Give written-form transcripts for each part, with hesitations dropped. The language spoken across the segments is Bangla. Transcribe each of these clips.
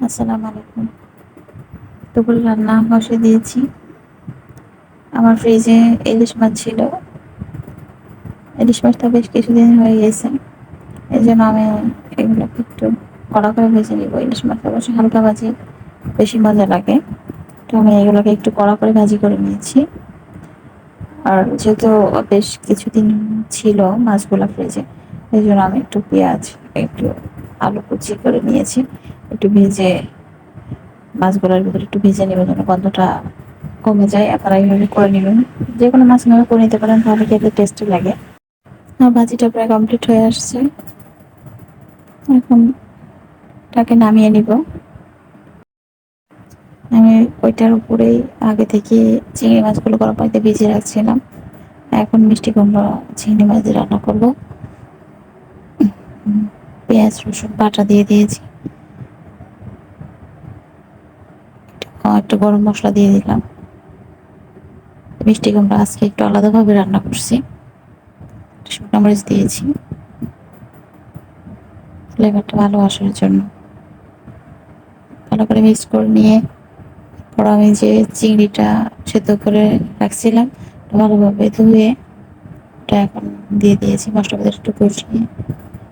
আসসালামু আলাইকুম। দুপুরে রান্না বসিয়ে দিয়েছি। আমার ফ্রিজে ইলিশ মাছ ছিল। ইলিশ মাছটা বেশ কিছুদিন হয়ে গেছে। এই জন্য আমি এগুলোকে একটু কড়া করে ভেজে নিব। ইলিশ মাছ অবশ্যই হালকা ভাজি বেশি মজা লাগে, তো আমি এগুলোকে একটু কড়া করে ভাজি করে নিয়েছি। আর যেহেতু বেশ কিছুদিন ছিল মাছগুলো ফ্রিজে, এই জন্য আমি একটু পেঁয়াজ, একটু আলু কুচি করে নিয়েছি। একটু ভেজে মাছগুলোর ভিতরে একটু ভেজে নেবেন যেন গন্ধটা কমে যায়। আপনারা এইভাবে করে নেবেন, যে কোনো মাছ এভাবে করে নিতে পারেন, তাহলে খেতে টেস্টি লাগে। আর ভাজিটা প্রায় কমপ্লিট হয়ে আসছে। এখন তাকে নামিয়ে নিব। আমি ওইটার উপরেই আগে থেকে চিংড়ি মাছগুলো গরম পানিতে ভিজিয়ে রাখছিলাম। এখন মিষ্টি কুমড়া চিংড়ি মাছ দিয়ে রান্না করবো। পেঁয়াজ রসুন বাটা দিয়ে দিয়েছি, একটু গরম মশলা দিয়ে দিলাম। মিষ্টি কুমড়া আজকে একটু আলাদাভাবে রান্না করছি, শুকনো মরিচ দিয়েছি ফ্লেভারটা ভালো আসার জন্য। ভালো করে মিক্স করে নিয়ে পর আমি যে চিংড়িটা সেদ্ধ করে রাখছিলাম ভালোভাবে ধুয়ে ওটা এখন দিয়ে দিয়েছি। মশলা ভিতরে একটু কষিয়ে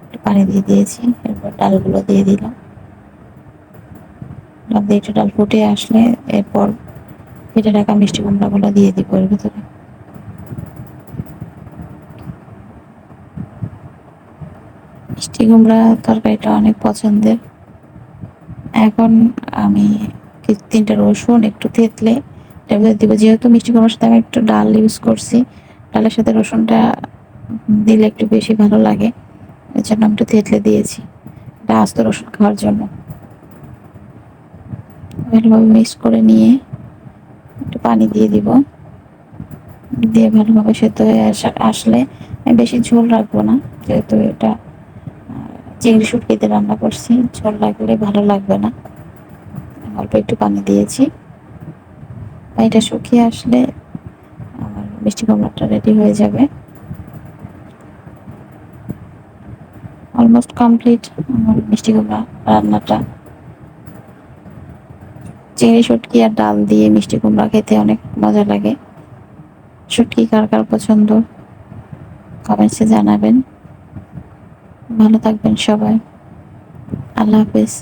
একটু পানি দিয়ে দিয়েছি। এরপর ডালগুলো দিয়ে দিলাম। ডাল দিয়ে একটু ডাল ফুটে আসলে এরপর কেটে রাখা মিষ্টি কুমড়াগুলো দিয়ে দিব এর ভিতরে। মিষ্টি কুমড়া তরকারিটা অনেক পছন্দের। এখন আমি তিনটা রসুন একটু থেতলে এটার ভিতরে দিব। যেহেতু মিষ্টি কুমড়ার সাথে আমি একটু ডাল ইউজ করছি, ডালের সাথে রসুনটা দিলে একটু বেশি ভালো লাগে, এর জন্য আমি একটু থেতলে দিয়েছি। এটা আস্ত রসুন খাওয়ার জন্য। ভালোভাবে মিক্স করে নিয়ে একটু পানি দিয়ে দিব। দিয়ে ভালোভাবে সেদ্ধ হয়ে আসলে আমি বেশি ঝোল রাখবো না, যেহেতু এটা চিংড়ি শুটকিতে রান্না করছি, ঝোল লাগলে ভালো লাগবে না। অল্প একটু পানি দিয়েছি। পানিটা শুকিয়ে আসলে আমার মিষ্টি কুমড়াটা রেডি হয়ে যাবে। অলমোস্ট কমপ্লিট আমার মিষ্টি কুমড়া রান্নাটা। চিংড়ি শুটকি আর ডাল দিয়ে মিষ্টি কুমড়া খেতে অনেক মজা লাগে। শুটকি কার কার পছন্দ কমেন্টসে জানাবেন। ভালো থাকবেন সবাই। আল্লাহ হাফেজ।